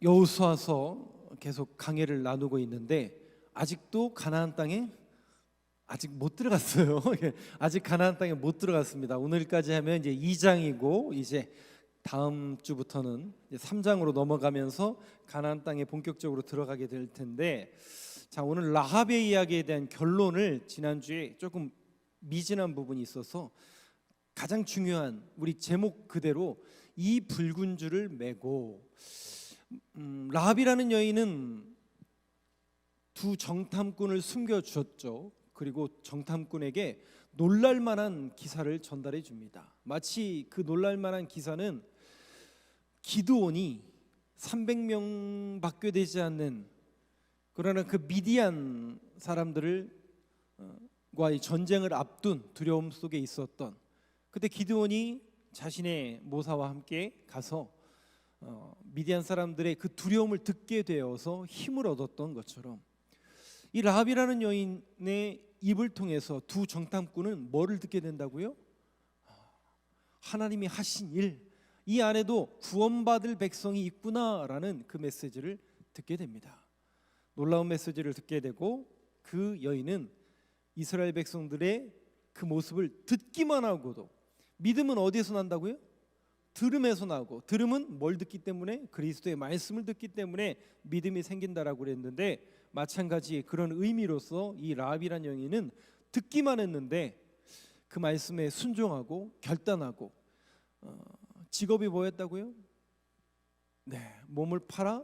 여호수아서 계속 강해를 나누고 있는데 아직도 가나안 땅에 아직 못 들어갔어요. 아직 가나안 땅에 못 들어갔습니다. 오늘까지 하면 이제 2장이고 이제 다음 주부터는 이제 3장으로 넘어가면서 가나안 땅에 본격적으로 들어가게 될 텐데, 자, 오늘 라합의 이야기에 대한 결론을 지난주에 조금 미진한 부분이 있어서 가장 중요한 우리 제목 그대로 이 붉은 줄을 메고, 라합이라는 여인은 두 정탐꾼을 숨겨주었죠. 그리고 정탐꾼에게 놀랄만한 기사를 전달해 줍니다. 마치 그 놀랄만한 기사는 기드온이 300명밖에 되지 않는, 그러나 그 미디안 사람들을 과의 전쟁을 앞둔 두려움 속에 있었던, 그때 기드온이 자신의 모사와 함께 가서 미디안 사람들의 그 두려움을 듣게 되어서 힘을 얻었던 것처럼, 이 라합이라는 여인의 입을 통해서 두 정탐꾼은 뭐를 듣게 된다고요? 하나님이 하신 일, 이 안에도 구원받을 백성이 있구나라는 그 메시지를 듣게 됩니다. 놀라운 메시지를 듣게 되고, 그 여인은 이스라엘 백성들의 그 모습을 듣기만 하고도, 믿음은 어디에서 난다고요? 들음에서 나고, 들음은 뭘 듣기 때문에? 그리스도의 말씀을 듣기 때문에 믿음이 생긴다라고 그랬는데, 마찬가지 그런 의미로서 이 라합이란 여인은 듣기만 했는데 그 말씀에 순종하고 결단하고, 직업이 뭐였다고요? 네, 몸을 팔아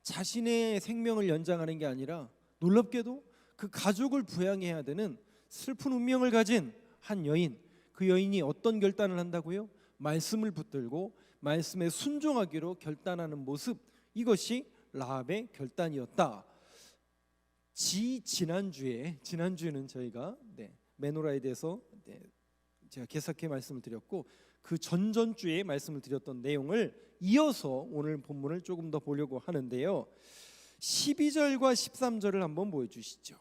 자신의 생명을 연장하는 게 아니라 놀랍게도 그 가족을 부양해야 되는 슬픈 운명을 가진 한 여인, 그 여인이 어떤 결단을 한다고요? 말씀을 붙들고 말씀에 순종하기로 결단하는 모습, 이것이 라합의 결단이었다. 지난주에는 저희가 메노라에 대해서 제가 개석해 말씀을 드렸고, 그 전전주에 말씀을 드렸던 내용을 이어서 오늘 본문을 조금 더 보려고 하는데요, 12절과 13절을 한번 보여주시죠.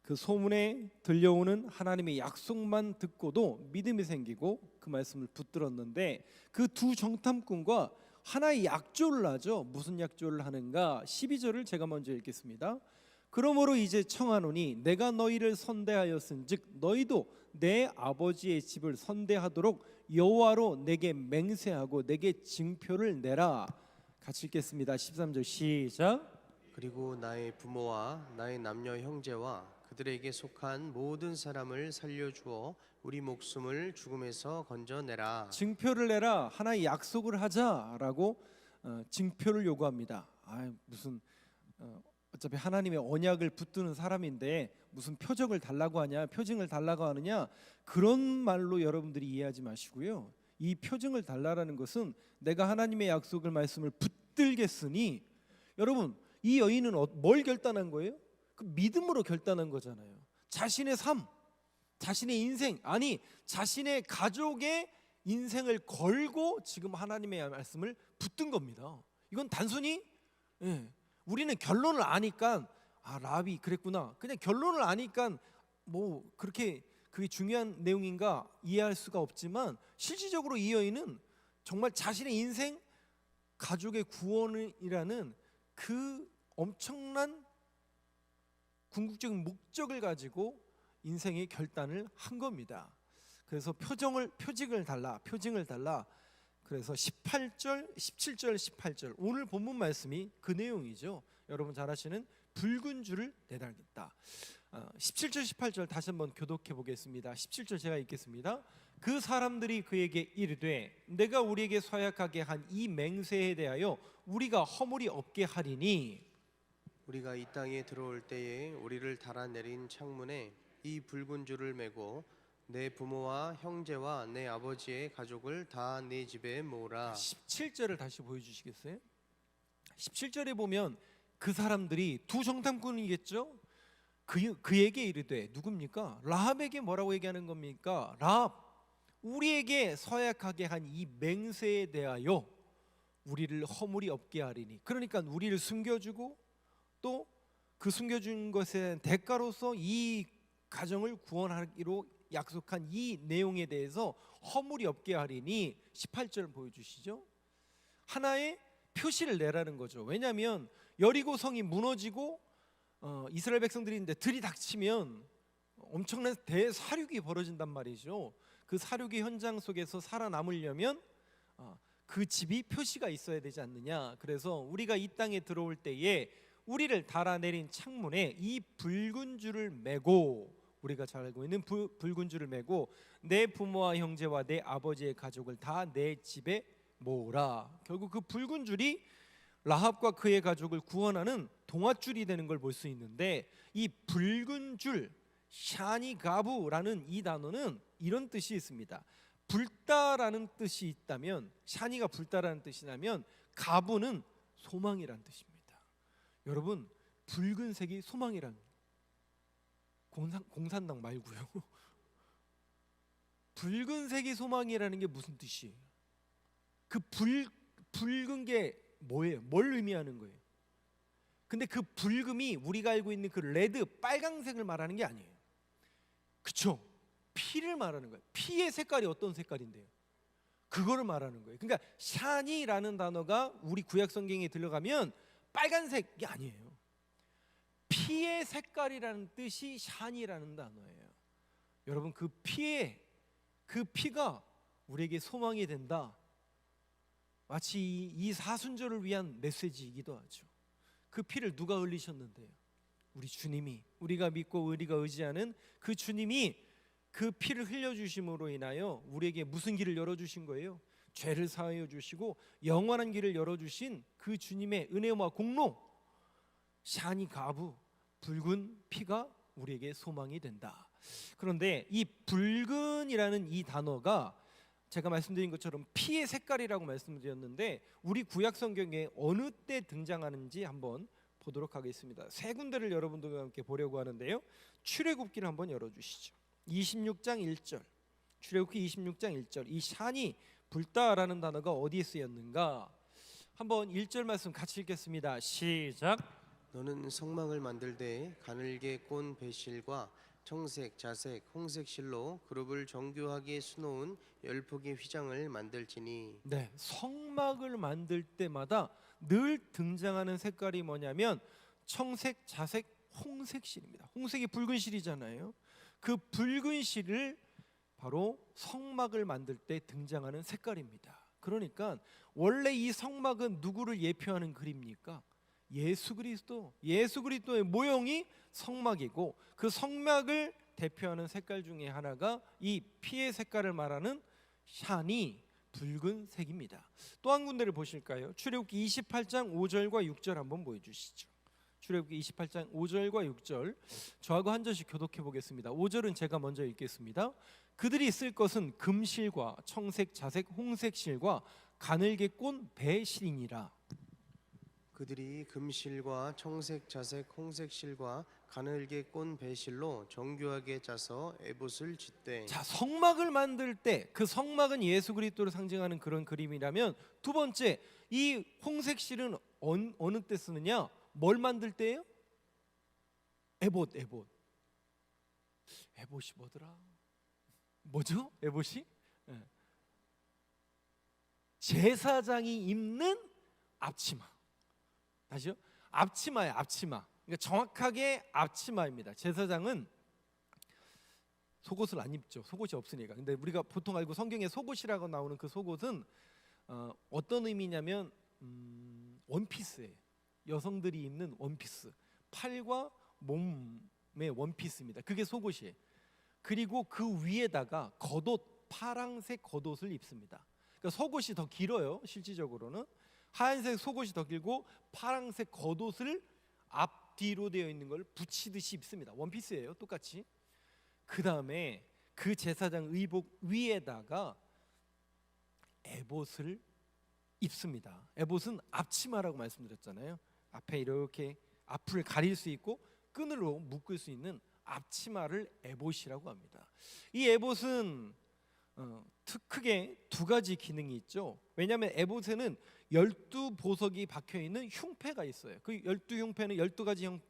그 소문에 들려오는 하나님의 약속만 듣고도 믿음이 생기고 그 말씀을 붙들었는데, 그 두 정탐꾼과 하나의 약조를 하죠. 무슨 약조를 하는가? 12절을 제가 먼저 읽겠습니다. 그러므로 이제 청하노니 내가 너희를 선대하였은즉 너희도 내 아버지의 집을 선대하도록 여호와로 내게 맹세하고 내게 징표를 내라. 같이 읽겠습니다. 13절 시작. 그리고 나의 부모와 나의 남녀 형제와 그들에게 속한 모든 사람을 살려주어 우리 목숨을 죽음에서 건져내라. 징표를 내라. 하나의 약속을 하자라고 징표를 요구합니다. 무슨 어차피 하나님의 언약을 붙드는 사람인데 무슨 표적을 달라고 하냐, 표징을 달라고 하느냐, 그런 말로 여러분들이 이해하지 마시고요, 이 표징을 달라라는 것은 내가 하나님의 약속을 말씀을 붙들겠으니, 여러분 이 여인은 뭘 결단한 거예요? 그 믿음으로 결단한 거잖아요. 자신의 삶, 자신의 인생, 아니 자신의 가족의 인생을 걸고 지금 하나님의 말씀을 붙든 겁니다. 이건 단순히 우리는 결론을 아니까 라합이 그랬구나, 그냥 결론을 아니까 뭐 그렇게 그게 중요한 내용인가 이해할 수가 없지만, 실질적으로 이 여인은 정말 자신의 인생, 가족의 구원이라는 그 엄청난 궁극적인 목적을 가지고 인생의 결단을 한 겁니다. 그래서 표징을 달라. 그래서 18절, 17절, 18절 오늘 본문 말씀이 그 내용이죠. 여러분 잘 아시는 붉은 줄을 내달겠다. 17절, 18절 다시 한번 교독해 보겠습니다. 17절 제가 읽겠습니다. 그 사람들이 그에게 이르되 내가 우리에게 서약하게 한 이 맹세에 대하여 우리가 허물이 없게 하리니, 우리가 이 땅에 들어올 때에 우리를 달아내린 창문에 이 붉은 줄을 메고 내 부모와 형제와 내 아버지의 가족을 다 내 집에 모으라. 17절을 다시 보여주시겠어요? 17절에 보면 그 사람들이 두 정탐꾼이겠죠? 그에게 이르되, 누굽니까? 라합에게 뭐라고 얘기하는 겁니까? 라합, 우리에게 서약하게 한 이 맹세에 대하여 우리를 허물이 없게 하리니, 그러니까 우리를 숨겨주고 또 그 숨겨준 것의 대가로서 이 가정을 구원하기로 약속한 이 내용에 대해서 허물이 없게 하리니, 18절 보여주시죠. 하나의 표시를 내라는 거죠. 왜냐하면 여리고 성이 무너지고 이스라엘 백성들인데 들이닥치면 엄청난 대사륙이 벌어진단 말이죠. 그 사륙의 현장 속에서 살아남으려면 그 집이 표시가 있어야 되지 않느냐. 그래서 우리가 이 땅에 들어올 때에 우리를 달아내린 창문에 이 붉은 줄을 메고, 우리가 잘 알고 있는 붉은 줄을 메고 내 부모와 형제와 내 아버지의 가족을 다 내 집에 모으라. 결국 그 붉은 줄이 라합과 그의 가족을 구원하는 동아줄이 되는 걸 볼 수 있는데, 이 붉은 줄, 샤니가부라는 이 단어는 이런 뜻이 있습니다. 불다라는 뜻이 있다면, 샤니가 불다라는 뜻이라면 가부는 소망이라는 뜻입니다. 여러분, 붉은색이 소망이란, 공산당 말고요. 붉은색이 소망이라는 게 무슨 뜻이에요? 그 붉은 게 뭐예요? 뭘 의미하는 거예요? 근데 그 붉음이 우리가 알고 있는 그 레드, 빨강색을 말하는 게 아니에요. 그쵸? 피를 말하는 거예요. 피의 색깔이 어떤 색깔인데요? 그거를 말하는 거예요. 그러니까 샤니라는 단어가 우리 구약 성경에 들어가면 빨간색이 아니에요. 피의 색깔이라는 뜻이 샤니라는 단어예요. 여러분, 그 피가 우리에게 소망이 된다. 마치 이 사순절을 위한 메시지이기도 하죠. 그 피를 누가 흘리셨는데요? 우리 주님이, 우리가 믿고 우리가 의지하는 그 주님이 그 피를 흘려주심으로 인하여 우리에게 무슨 길을 열어주신 거예요? 죄를 사하여 주시고 영원한 길을 열어주신 그 주님의 은혜와 공로, 샤니 가부, 붉은 피가 우리에게 소망이 된다. 그런데 이 붉은이라는 이 단어가 제가 말씀드린 것처럼 피의 색깔이라고 말씀드렸는데, 우리 구약 성경에 어느 때 등장하는지 한번 보도록 하겠습니다. 세 군데를 여러분들과 함께 보려고 하는데요. 출애굽기를 한번 열어주시죠. 26장 1절, 출애굽기 26장 1절, 이 샤니 불다라는 단어가 어디에 쓰였는가? 한번 1절 말씀 같이 읽겠습니다. 시작. 너는 성막을 만들되 가늘게 꼰 배실과 청색, 자색, 홍색 실로 그룹을 정교하게 수놓은 10폭의 휘장을 만들지니. 네, 성막을 만들 때마다 늘 등장하는 색깔이 뭐냐면 청색, 자색, 홍색 실입니다. 홍색이 붉은 실이잖아요. 그 붉은 실을 바로 성막을 만들 때 등장하는 색깔입니다. 그러니까 원래 이 성막은 누구를 예표하는 그림입니까? 예수 그리스도의 모형이 성막이고, 그 성막을 대표하는 색깔 중에 하나가 이 피의 색깔을 말하는 샤니, 붉은색입니다. 또 한 군데를 보실까요? 출애굽기 28장 5절과 6절 한번 보여주시죠. 출애굽기 28장 5절과 6절, 저하고 한 절씩 교독해 보겠습니다. 5절은 제가 먼저 읽겠습니다. 그들이 쓸 것은 금실과 청색, 자색, 홍색 실과 가늘게 꼰 배실이니라. 그들이 금실과 청색, 자색, 홍색 실과 가늘게 꼰 배실로 정교하게 짜서 에봇을 짓되. 자, 성막을 만들 때 그 성막은 예수 그리스도를 상징하는 그런 그림이라면, 두 번째, 이 홍색 실은 어느 때 쓰느냐? 뭘 만들 때예요? 에봇. 에봇이 뭐더라? 뭐죠? 에봇이? 네. 제사장이 입는 앞치마. 다시요? 앞치마예요, 앞치마. 그러니까 정확하게 앞치마입니다. 제사장은 속옷을 안 입죠. 속옷이 없으니까. 근데 우리가 보통 알고 성경에 속옷이라고 나오는 그 속옷은 어떤 의미냐면 원피스예요. 여성들이 입는 원피스, 팔과 몸의 원피스입니다. 그게 속옷이에요. 그리고 그 위에다가 겉옷, 파랑색 겉옷을 입습니다. 그러니까 속옷이 더 길어요. 실질적으로는 하얀색 속옷이 더 길고 파랑색 겉옷을 앞뒤로 되어 있는 걸 붙이듯이 입습니다. 원피스예요, 똑같이. 그 다음에 그 제사장 의복 위에다가 에봇을 입습니다. 에봇은 앞치마라고 말씀드렸잖아요. 앞에 이렇게 앞을 가릴 수 있고 끈으로 묶을 수 있는 앞치마를 에봇이라고 합니다. 이 에봇은 크게 두 가지 기능이 있죠. 왜냐하면 에봇에는 12보석이 박혀있는 흉패가 있어요. 그 12흉패는 12가지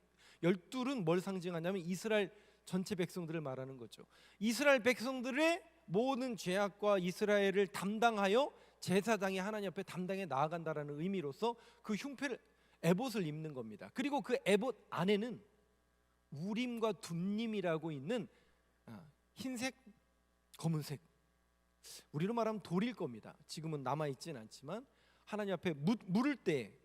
12는 뭘 상징하냐면 이스라엘 전체 백성들을 말하는 거죠. 이스라엘 백성들의 모든 죄악과 이스라엘을 담당하여 제사장이 하나님 앞에 담당해 나아간다라는 의미로서 그 흉패를 에봇을 입는 겁니다. 그리고 그 에봇 안에는 우림과 둠림이라고 있는 흰색, 검은색, 우리로 말하면 돌일 겁니다. 지금은 남아있지는 않지만 하나님 앞에 물을 때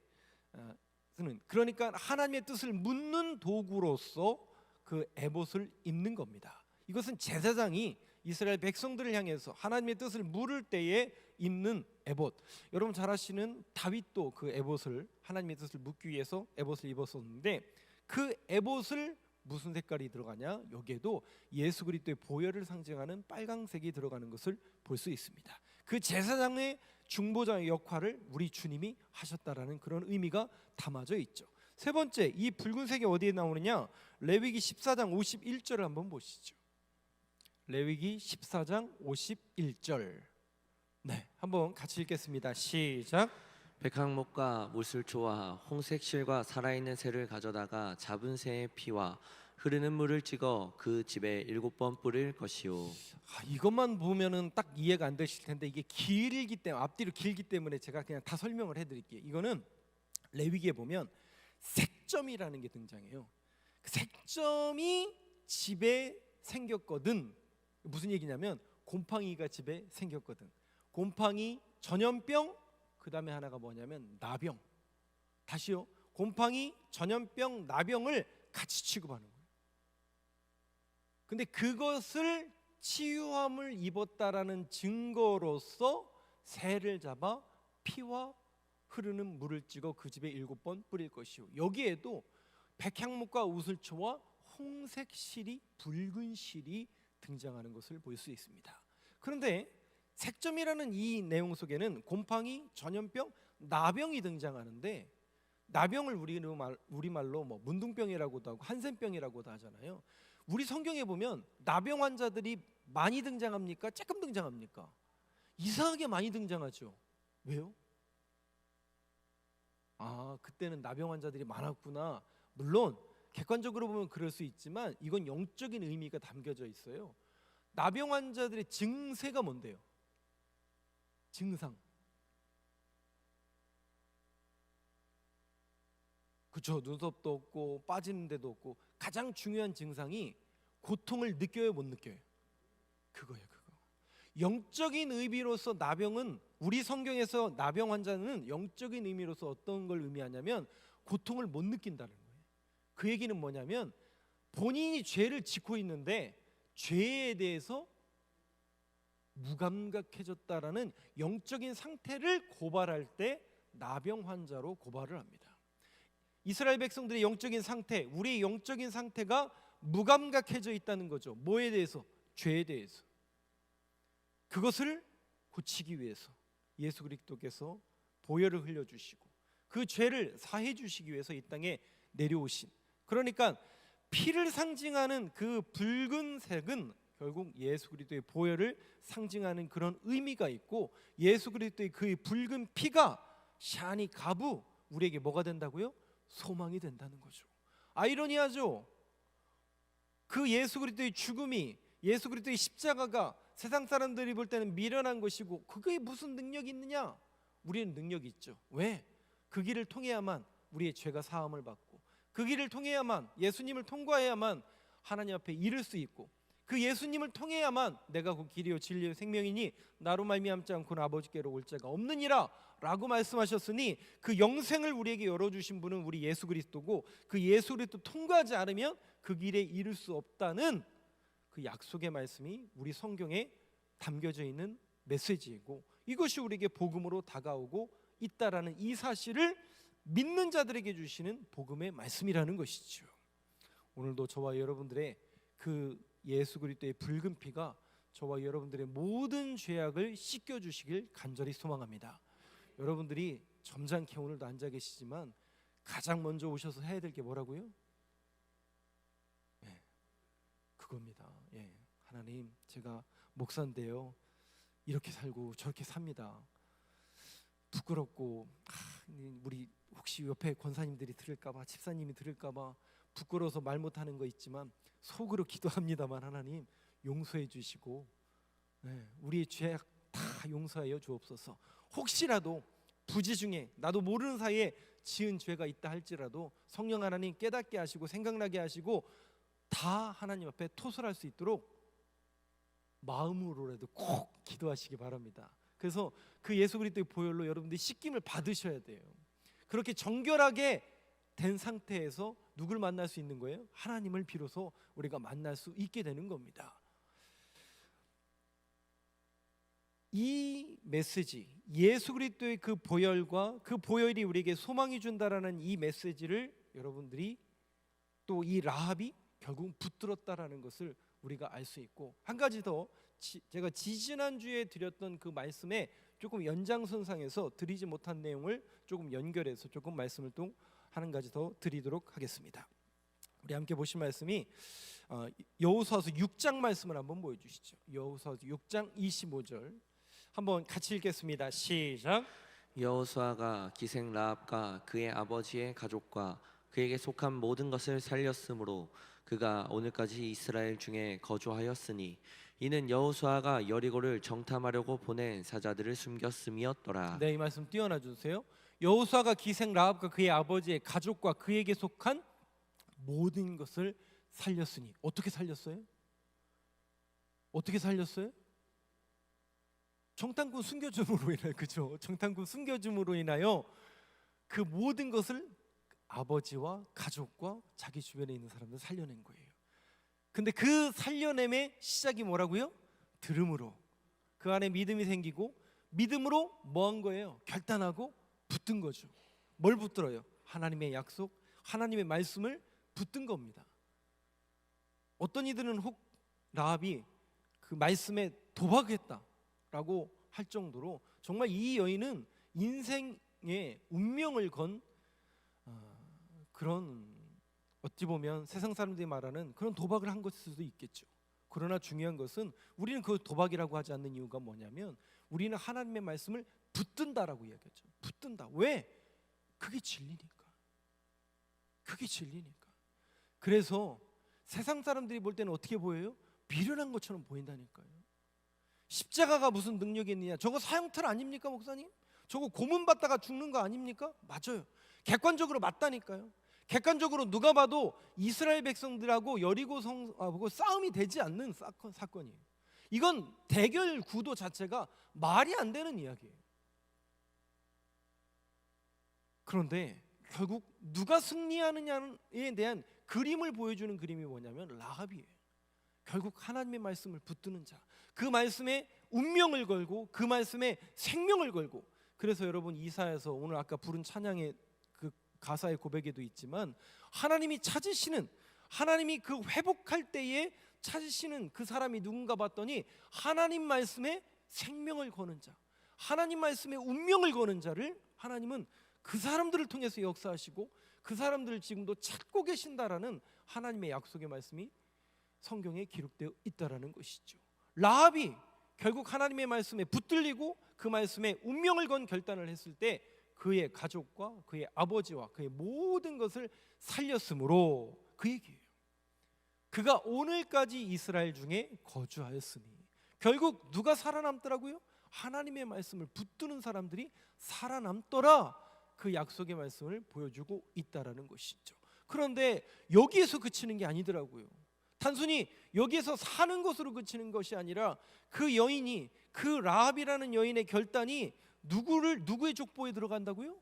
쓰는, 그러니까 하나님의 뜻을 묻는 도구로서 그 에봇을 입는 겁니다. 이것은 제사장이 이스라엘 백성들을 향해서 하나님의 뜻을 물을 때에 입는 에봇. 여러분 잘 아시는 다윗도 그 에봇을, 하나님의 뜻을 묻기 위해서 에봇을 입었었는데, 그 에봇을 무슨 색깔이 들어가냐? 여기에도 예수 그리스도의 보혈을 상징하는 빨강색이 들어가는 것을 볼 수 있습니다. 그 제사장의 중보자의 역할을 우리 주님이 하셨다라는 그런 의미가 담아져 있죠. 세 번째, 이 붉은색이 어디에 나오느냐? 레위기 14장 51절을 한번 보시죠. 레위기 14장 51절. 네, 한번 같이 읽겠습니다. 시작. 백항목과 무술초와 홍색 실과 살아있는 새를 가져다가 잡은 새의 피와 흐르는 물을 찍어 그 집에 7번 뿌릴 것이요. 이것만 보면은 딱 이해가 안 되실 텐데, 이게 길기 때문에, 앞뒤로 길기 때문에 제가 그냥 다 설명을 해드릴게요. 이거는 레위기에 보면 색점이라는 게 등장해요. 그 색점이 집에 생겼거든. 무슨 얘기냐면 곰팡이가 집에 생겼거든. 곰팡이, 전염병, 그 다음에 하나가 뭐냐면 나병. 다시요, 곰팡이, 전염병, 나병을 같이 취급하는 거예요. 근데 그것을 치유함을 입었다라는 증거로서 새를 잡아 피와 흐르는 물을 찍어 그 집에 7번 뿌릴 것이요. 여기에도 백향목과 우슬초와 홍색 실이, 붉은 실이 등장하는 것을 볼 수 있습니다. 그런데 색점이라는 이 내용 속에는 곰팡이, 전염병, 나병이 등장하는데, 나병을 우리말로 뭐 문둥병이라고도 하고 한센병이라고도 하잖아요. 우리 성경에 보면 나병 환자들이 많이 등장합니까? 조금 등장합니까? 이상하게 많이 등장하죠. 왜요? 그때는 나병 환자들이 많았구나. 물론 객관적으로 보면 그럴 수 있지만 이건 영적인 의미가 담겨져 있어요. 나병 환자들의 증세가 뭔데요? 증상. 그렇죠. 눈썹도 없고 빠지는 데도 없고, 가장 중요한 증상이 고통을 느껴요, 못 느껴요? 그거예요, 그거. 영적인 의미로서 나병은, 우리 성경에서 나병 환자는 영적인 의미로서 어떤 걸 의미하냐면 고통을 못 느낀다는 거예요. 그 얘기는 뭐냐면 본인이 죄를 짓고 있는데 죄에 대해서 무감각해졌다라는 영적인 상태를 고발할 때 나병 환자로 고발을 합니다. 이스라엘 백성들의 영적인 상태, 우리의 영적인 상태가 무감각해져 있다는 거죠. 뭐에 대해서? 죄에 대해서. 그것을 고치기 위해서 예수 그리스도께서 보혈을 흘려주시고 그 죄를 사해 주시기 위해서 이 땅에 내려오신, 그러니까 피를 상징하는 그 붉은색은 결국 예수 그리스도의 보혈을 상징하는 그런 의미가 있고, 예수 그리스도의 그 붉은 피가 샤니 가부, 우리에게 뭐가 된다고요? 소망이 된다는 거죠. 아이러니하죠. 그 예수 그리스도의 죽음이, 예수 그리스도의 십자가가 세상 사람들이 볼 때는 미련한 것이고, 그게 무슨 능력이 있느냐? 우리는 능력이 있죠. 왜? 그 길을 통해야만 우리의 죄가 사함을 받고, 그 길을 통해야만, 예수님을 통과해야만 하나님 앞에 이를 수 있고, 그 예수님을 통해야만 내가 그 길이요 진리요 생명이니 나로 말미암지 않고는 아버지께로 올 자가 없느니라 라고 말씀하셨으니, 그 영생을 우리에게 열어주신 분은 우리 예수 그리스도고, 그 예수 그리스도 통과하지 않으면 그 길에 이를 수 없다는 그 약속의 말씀이 우리 성경에 담겨져 있는 메시지이고, 이것이 우리에게 복음으로 다가오고 있다라는 이 사실을 믿는 자들에게 주시는 복음의 말씀이라는 것이죠. 오늘도 저와 여러분들의 그 예수 그리스도의 붉은 피가 저와 여러분들의 모든 죄악을 씻겨주시길 간절히 소망합니다. 여러분들이 점잖게 오늘도 앉아 계시지만 가장 먼저 오셔서 해야 될 게 뭐라고요? 그겁니다. 하나님, 제가 목사인데요, 이렇게 살고 저렇게 삽니다. 부끄럽고, 우리 혹시 옆에 권사님들이 들을까봐, 집사님이 들을까봐 부끄러워서 말 못하는 거 있지만 속으로 기도합니다만 하나님 용서해 주시고, 우리의 죄악 다 용서하여 주옵소서. 혹시라도 부지 중에 나도 모르는 사이에 지은 죄가 있다 할지라도 성령 하나님 깨닫게 하시고 생각나게 하시고 다 하나님 앞에 토설할 수 있도록 마음으로라도 꼭 기도하시기 바랍니다. 그래서 그 예수 그리스도의 보혈로 여러분들이 씻김을 받으셔야 돼요. 그렇게 정결하게 된 상태에서 누굴 만날 수 있는 거예요? 하나님을 비로소 우리가 만날 수 있게 되는 겁니다. 이 메시지, 예수 그리스도의 그 보혈과 그 보혈이 우리에게 소망이 준다라는 이 메시지를 여러분들이 또 이 라합이 결국 붙들었다라는 것을 우리가 알 수 있고, 한 가지 더 제가 지지난주에 드렸던 그 말씀에 조금 연장선상에서 드리지 못한 내용을 조금 연결해서 조금 말씀을 또 한 가지 더 드리도록 하겠습니다. 우리 함께 보실 말씀이 여호수아서 6장 말씀을 한번 보여주시죠. 여호수아서 6장 25절 한번 같이 읽겠습니다. 시작. 여호수아가 기생 라합과 그의 아버지의 가족과 그에게 속한 모든 것을 살렸으므로 그가 오늘까지 이스라엘 중에 거주하였으니 이는 여호수아가 여리고를 정탐하려고 보낸 사자들을 숨겼음이었더라. 네, 이 말씀 띄워놔 주세요. 여호수아가 기생 라합과 그의 아버지의 가족과 그에게 속한 모든 것을 살렸으니, 어떻게 살렸어요? 어떻게 살렸어요? 정탐꾼 숨겨줌으로 인하여, 그죠? 정탐꾼 숨겨줌으로 인하여 그 모든 것을 아버지와 가족과 자기 주변에 있는 사람들 살려낸 거예요. 근데 그 살려냄의 시작이 뭐라고요? 들음으로. 그 안에 믿음이 생기고 믿음으로 뭐 한 거예요? 결단하고 붙든 거죠. 뭘 붙들어요? 하나님의 약속, 하나님의 말씀을 붙든 겁니다. 어떤 이들은 혹 라합이 그 말씀에 도박했다라고 할 정도로 정말 이 여인은 인생의 운명을 건 그런, 어찌 보면 세상 사람들이 말하는 그런 도박을 한 것일 수도 있겠죠. 그러나 중요한 것은 우리는 그 도박이라고 하지 않는 이유가 뭐냐면 우리는 하나님의 말씀을 붙든다라고 이야기하죠. 붙든다. 왜? 그게 진리니까. 그게 진리니까. 그래서 세상 사람들이 볼 때는 어떻게 보여요? 미련한 것처럼 보인다니까요. 십자가가 무슨 능력이 있느냐? 저거 사형탈 아닙니까, 목사님? 저거 고문받다가 죽는 거 아닙니까? 맞아요. 객관적으로 맞다니까요. 객관적으로 누가 봐도 이스라엘 백성들하고 여리고 성하고 싸움이 되지 않는 사건이에요. 이건 대결 구도 자체가 말이 안 되는 이야기예요. 그런데 결국 누가 승리하느냐에 대한 그림을 보여주는 그림이 뭐냐면 라합이에요. 결국 하나님의 말씀을 붙드는 자, 그 말씀에 운명을 걸고 그 말씀에 생명을 걸고. 그래서 여러분 이사야서 오늘 아까 부른 찬양의 그 가사의 고백에도 있지만 하나님이 찾으시는, 하나님이 그 회복할 때에 찾으시는 그 사람이 누군가 봤더니 하나님 말씀에 생명을 거는 자, 하나님 말씀에 운명을 거는 자를 하나님은 그 사람들을 통해서 역사하시고 그 사람들을 지금도 찾고 계신다라는 하나님의 약속의 말씀이 성경에 기록되어 있다라는 것이죠. 라합이 결국 하나님의 말씀에 붙들리고 그 말씀에 운명을 건 결단을 했을 때 그의 가족과 그의 아버지와 그의 모든 것을 살렸으므로 그 얘기예요. 그가 오늘까지 이스라엘 중에 거주하였으니, 결국 누가 살아남더라고요? 하나님의 말씀을 붙드는 사람들이 살아남더라. 그 약속의 말씀을 보여주고 있다라는 것이죠. 그런데 여기에서 그치는 게 아니더라고요. 단순히 여기에서 사는 것으로 그치는 것이 아니라 그 여인이, 그 라합이라는 여인의 결단이 누구의 족보에 들어간다고요?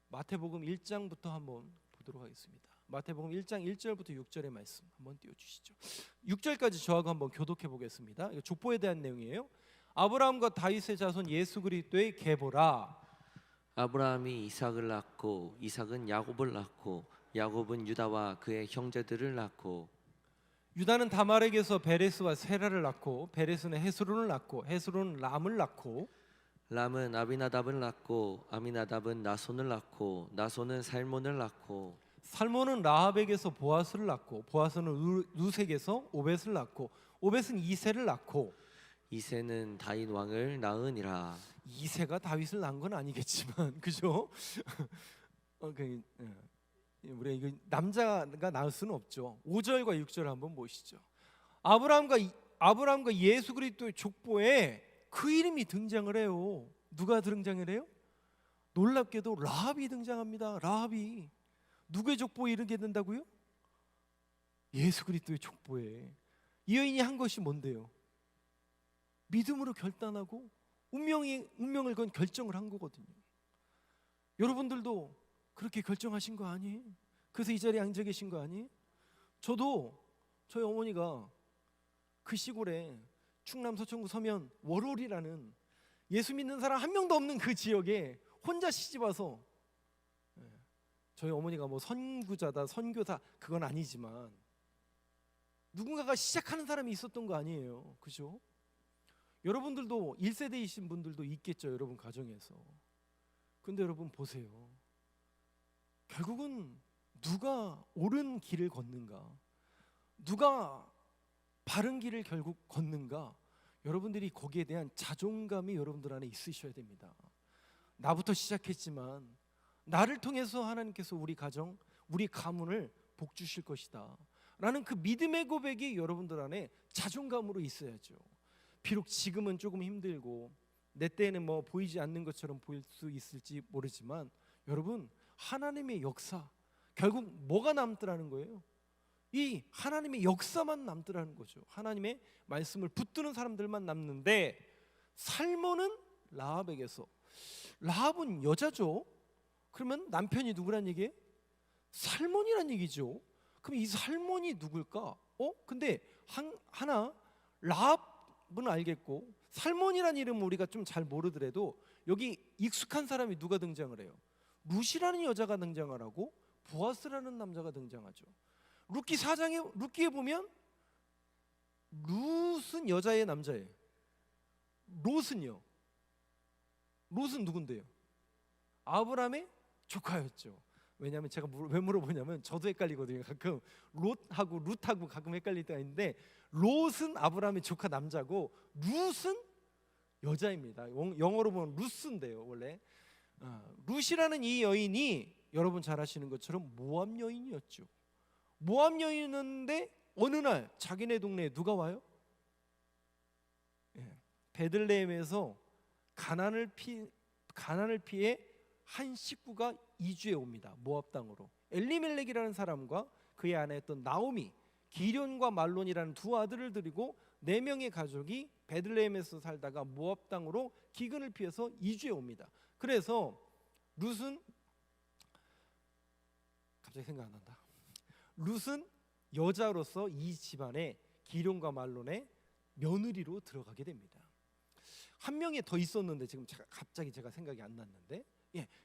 마태복음 1장부터 한번 보도록 하겠습니다. 마태복음 1장 1절부터 6절의 말씀 한번 띄워주시죠. 6절까지 저하고 한번 교독해 보겠습니다. 이거 족보에 대한 내용이에요. 아브라함과 다윗의 자손 예수 그리스도의 계보라. 아브라함이 이삭을 낳고 이삭은 야곱을 낳고 야곱은 유다와 그의 형제들을 낳고 유다는 다말에게서 베레스와 세라를 낳고 베레스는 헤스론을 낳고 헤스론은 람을 낳고 람은 아비나답을 낳고 아미나답은 나손을 낳고 나손은 살몬을 낳고 살몬은 라합에게서 보아스를 낳고 보아스는 루색에서 오벳을 낳고 오벳은 이새를 낳고 이새는 다윗 왕을 낳으니라. 이새가 다윗을 낳은 건 아니겠지만 그죠? 우리가 이거 남자가 낳을 수는 없죠. 5절과 6절 한번 보시죠. 아브라함과 예수 그리스도의 족보에 그 이름이 등장을 해요. 누가 등장을 해요? 놀랍게도 라합이 등장합니다. 라합이 누구의 족보에 이르게 된다고요? 예수 그리스도의 족보에. 이 여인이 한 것이 뭔데요? 믿음으로 결단하고 운명을 건 결정을 한 거거든요. 여러분들도 그렇게 결정하신 거 아니에요? 그래서 이 자리에 앉아 계신 거 아니에요? 저도 저희 어머니가 그 시골에 충남 서천구 서면 월월이라는 예수 믿는 사람 한 명도 없는 그 지역에 혼자 시집 와서, 저희 어머니가 뭐 선구자다 선교사 그건 아니지만 누군가가 시작하는 사람이 있었던 거 아니에요. 그죠? 여러분들도 1세대이신 분들도 있겠죠. 여러분 가정에서. 근데 여러분 보세요. 결국은 누가 옳은 길을 걷는가, 누가 바른 길을 결국 걷는가, 여러분들이 거기에 대한 자존감이 여러분들 안에 있으셔야 됩니다. 나부터 시작했지만 나를 통해서 하나님께서 우리 가정, 우리 가문을 복 주실 것이다 라는 그 믿음의 고백이 여러분들 안에 자존감으로 있어야죠. 비록 지금은 조금 힘들고 내 때에는 뭐 보이지 않는 것처럼 보일 수 있을지 모르지만, 여러분 하나님의 역사, 결국 뭐가 남더라는 거예요? 이 하나님의 역사만 남더라는 거죠. 하나님의 말씀을 붙드는 사람들만 남는데, 살몬은 라합에게서, 라합은 여자죠. 그러면 남편이 누구란 얘기예요? 살몬이란 얘기죠. 그럼 이 살몬이 누굴까? 근데 하나 라합은 알겠고 살몬이란 이름은 우리가 좀 잘 모르더라도 여기 익숙한 사람이 누가 등장을 해요? 룻이라는 여자가 등장을 하고 보아스라는 남자가 등장하죠. 룻기 4장에 룻기에 보면 룻은 여자의 남자예요. 롯은요? 롯은 누군데요? 아브라함의 조카였죠. 왜냐하면 제가 왜 물어보냐면 저도 헷갈리거든요. 가끔 롯하고 룻하고 가끔 헷갈릴 때가 있는데, 롯은 아브라함의 조카 남자고 룻은 여자입니다. 영어로 보면 루스인데요. 원래 룻이라는 이 여인이 여러분 잘 아시는 것처럼 모압 여인이었죠. 모압 여인인데 어느 날 자기네 동네에 누가 와요? 베들레헴에서 가난을 피해 한 식구가 이주해 옵니다. 모압 땅으로. 엘리멜렉이라는 사람과 그의 아내였던 나오미, 기련과 말론이라는 두 아들을 들이고 4명의 가족이 베들레헴에서 살다가 모압 땅으로 기근을 피해서 이주해 옵니다. 그래서 룻은, 갑자기 생각 안 난다. 룻은 여자로서 이 집안의 기련과 말론의 며느리로 들어가게 됩니다. 한 명이 더 있었는데 지금 갑자기 제가 생각이 안 났는데,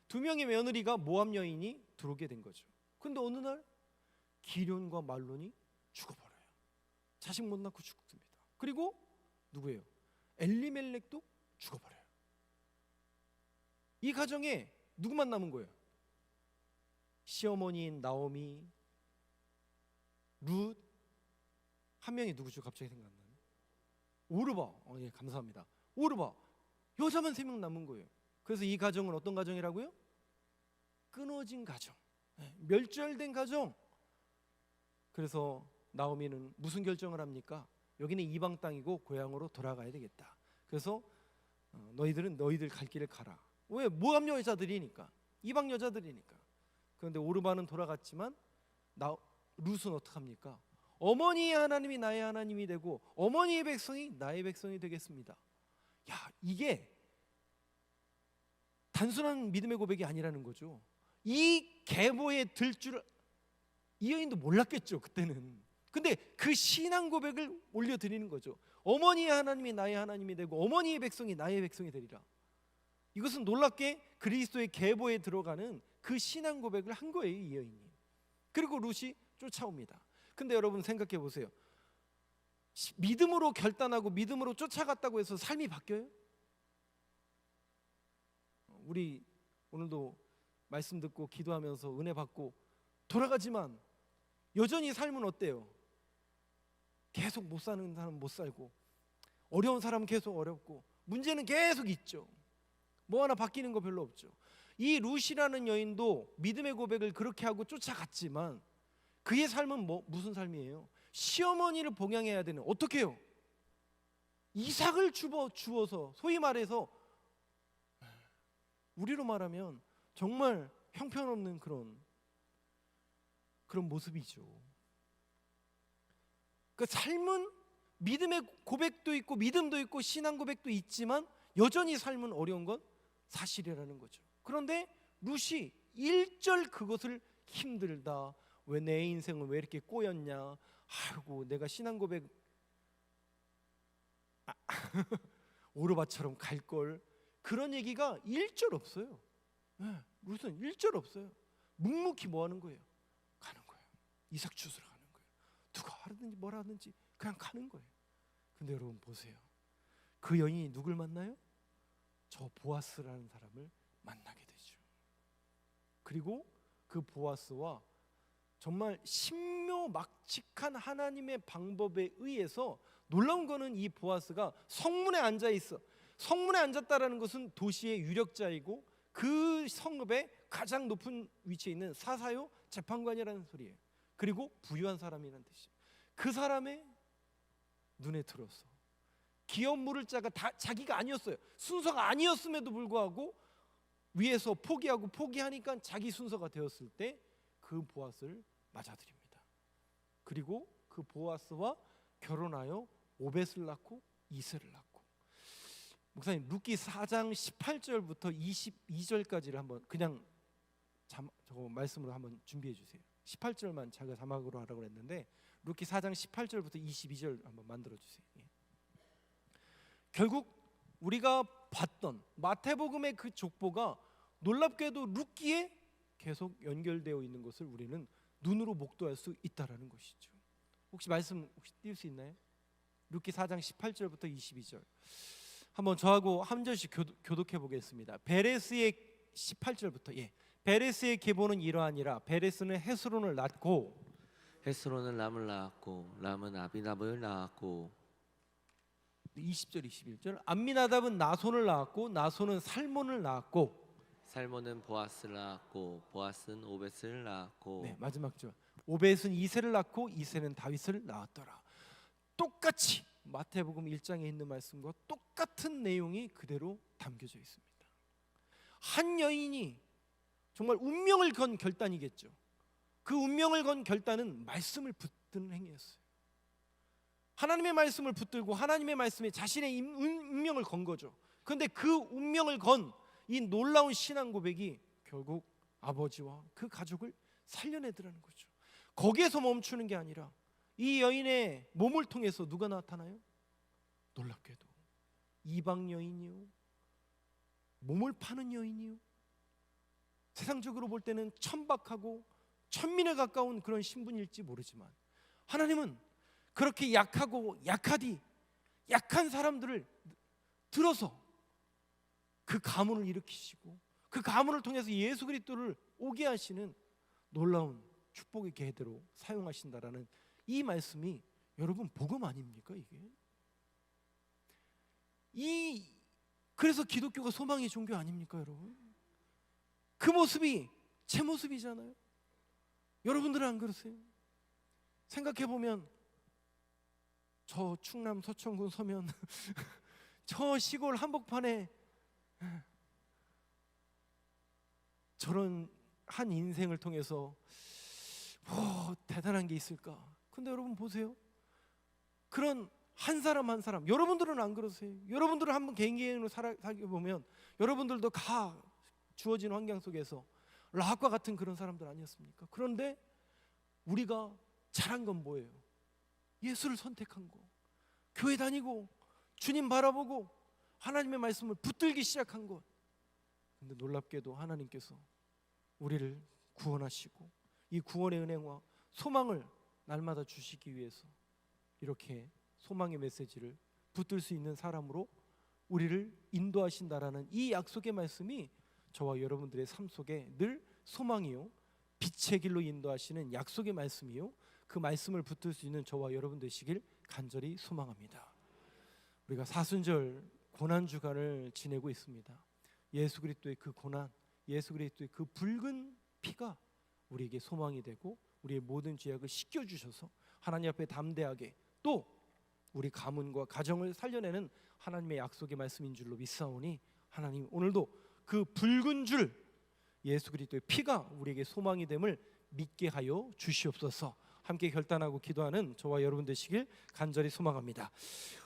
2명의 며느리가 모압 여인이 들어오게 된 거죠. 근데 어느 날 기련과 말론이 죽어버려요. 자식 못 낳고 죽습니다. 그리고 누구예요? 엘리멜렉도 죽어버려요. 이 가정에 누구만 남은 거예요? 시어머니인 나오미, 룻, 한 명이 누구죠? 갑자기 생각 안 나네. 오르바. 감사합니다. 오르바. 여자만 3명 남은 거예요. 그래서 이 가정은 어떤 가정이라고요? 끊어진 가정, 멸절된 가정. 그래서 나오미는 무슨 결정을 합니까? 여기는 이방 땅이고 고향으로 돌아가야 되겠다. 그래서 너희들은 너희들 갈 길을 가라. 왜? 모압 여자들이니까, 이방 여자들이니까. 그런데 오르바는 돌아갔지만 룻은 어떡합니까? 어머니의 하나님이 나의 하나님이 되고 어머니의 백성이 나의 백성이 되겠습니다. 이게 단순한 믿음의 고백이 아니라는 거죠. 이 계보에 들 줄 이 여인도 몰랐겠죠, 그때는. 근데 그 신앙 고백을 올려드리는 거죠. 어머니의 하나님이 나의 하나님이 되고 어머니의 백성이 나의 백성이 되리라. 이것은 놀랍게 그리스도의 계보에 들어가는 그 신앙 고백을 한 거예요, 이 여인이. 그리고 룻이 쫓아옵니다. 근데 여러분 생각해 보세요. 믿음으로 결단하고 믿음으로 쫓아갔다고 해서 삶이 바뀌어요? 우리 오늘도 말씀 듣고 기도하면서 은혜 받고 돌아가지만 여전히 삶은 어때요? 계속 못 사는 사람은 못 살고, 어려운 사람은 계속 어렵고, 문제는 계속 있죠. 뭐 하나 바뀌는 거 별로 없죠. 이 룻이라는 여인도 믿음의 고백을 그렇게 하고 쫓아갔지만 그의 삶은 무슨 삶이에요? 시어머니를 봉양해야 되는, 어떻게 해요? 이삭을 주어서 소위 말해서 우리로 말하면 정말 형편없는 그런 모습이죠. 그 삶은 믿음의 고백도 있고 믿음도 있고 신앙 고백도 있지만 여전히 삶은 어려운 건 사실이라는 거죠. 그런데 룻이 1절 그것을 힘들다, 왜 내 인생은 왜 이렇게 꼬였냐, 아이고 내가 신앙 고백 오르바처럼 갈걸, 그런 얘기가 1절 없어요. 룻은 1절 없어요. 묵묵히 뭐 하는 거예요? 가는 거예요. 이삭 주스러 가는 거예요. 누가 하든지 뭐라 하든지 그냥 가는 거예요. 근데 여러분 보세요. 그 여인이 누굴 만나요? 저 보아스라는 사람을 만나게 되죠. 그리고 그 보아스와 정말 신묘막측한 하나님의 방법에 의해서, 놀라운 거는 이 보아스가 성문에 앉아 있어. 성문에 앉았다라는 것은 도시의 유력자이고 그 성읍의 가장 높은 위치에 있는 사사요 재판관이라는 소리예요. 그리고 부유한 사람이라는 뜻이에요. 그 사람의 눈에 들어서 기업 물을 자가 다 자기가 아니었어요. 순서가 아니었음에도 불구하고 위에서 포기하니까 자기 순서가 되었을 때 그 보아스를 맞아들입니다. 그리고 그 보아스와 결혼하여 오벳을 낳고 이세를 낳고. 목사님, 룻기 4장 18절부터 22절까지를 한번 그냥 저거 말씀으로 한번 준비해 주세요. 18절만 제가 자막으로 하라고 했는데 룻기 4장 18절부터 22절 한번 만들어 주세요. 예. 결국 우리가 봤던 마태복음의 그 족보가 놀랍게도 룻기에 계속 연결되어 있는 것을 우리는 눈으로 목도할 수 있다라는 것이죠. 혹시 말씀 띄울 수 있나요? 룻기 4장 18절부터 22절 한번 저하고 한 절씩 교독해 보겠습니다. 베레스의 18절부터 베레스의 계보는 이러하니라. 베레스는 헤스론을 낳고 헤스론은 람을 낳았고 람은 아비나답을 낳았고 20절 21절 암미나답은 나손을 낳았고 나손은 살몬을 낳았고 살몬은 보아스를 낳았고 보아스는 오벳을 낳았고 마지막 절 오벳은 이새를 낳고 이새는 다윗을 낳았더라. 똑같이 마태복음 1장에 있는 말씀과 똑같은 내용이 그대로 담겨져 있습니다. 한 여인이 정말 운명을 건 결단이겠죠. 그 운명을 건 결단은 말씀을 붙드는 행위였어요. 하나님의 말씀을 붙들고 하나님의 말씀에 자신의 운명을 건 거죠. 그런데 그 운명을 건 이 놀라운 신앙 고백이 결국 아버지와 그 가족을 살려내더라는 거죠. 거기에서 멈추는 게 아니라 이 여인의 몸을 통해서 누가 나타나요? 놀랍게도 이방 여인이요, 몸을 파는 여인이요, 세상적으로 볼 때는 천박하고 천민에 가까운 그런 신분일지 모르지만 하나님은 그렇게 약하고 약한 사람들을 들어서 그 가문을 일으키시고 그 가문을 통해서 예수 그리스도를 오게 하시는 놀라운 축복의 계대로 사용하신다라는 이 말씀이 여러분 복음 아닙니까? 그래서 기독교가 소망의 종교 아닙니까, 여러분? 그 모습이 제 모습이잖아요. 여러분들은 안 그러세요? 생각해 보면 저 충남 서천군 서면 저 시골 한복판에 저런 한 인생을 통해서 대단한 게 있을까? 근데 여러분 보세요. 그런 한 사람 한 사람, 여러분들은 안 그러세요? 여러분들은 한번 개인으로 살아보면 여러분들도 다 주어진 환경 속에서 라합과 같은 그런 사람들 아니었습니까? 그런데 우리가 잘한 건 뭐예요? 예수를 선택한 거, 교회 다니고 주님 바라보고 하나님의 말씀을 붙들기 시작한 것. 근데 놀랍게도 하나님께서 우리를 구원하시고 이 구원의 은혜와 소망을 날마다 주시기 위해서 이렇게 소망의 메시지를 붙들 수 있는 사람으로 우리를 인도하신다라는 이 약속의 말씀이 저와 여러분들의 삶 속에 늘 소망이요, 빛의 길로 인도하시는 약속의 말씀이요, 그 말씀을 붙들 수 있는 저와 여러분 되시길 간절히 소망합니다. 우리가 사순절 고난 주간을 지내고 있습니다. 예수 그리스도의 그 고난, 예수 그리스도의 그 붉은 피가 우리에게 소망이 되고 우리의 모든 죄악을 씻겨 주셔서 하나님 앞에 담대하게 또 우리 가문과 가정을 살려내는 하나님의 약속의 말씀인 줄로 믿사오니 하나님 오늘도 그 붉은 줄 예수 그리스도의 피가 우리에게 소망이 됨을 믿게 하여 주시옵소서. 함께 결단하고 기도하는 저와 여러분 되시길 간절히 소망합니다.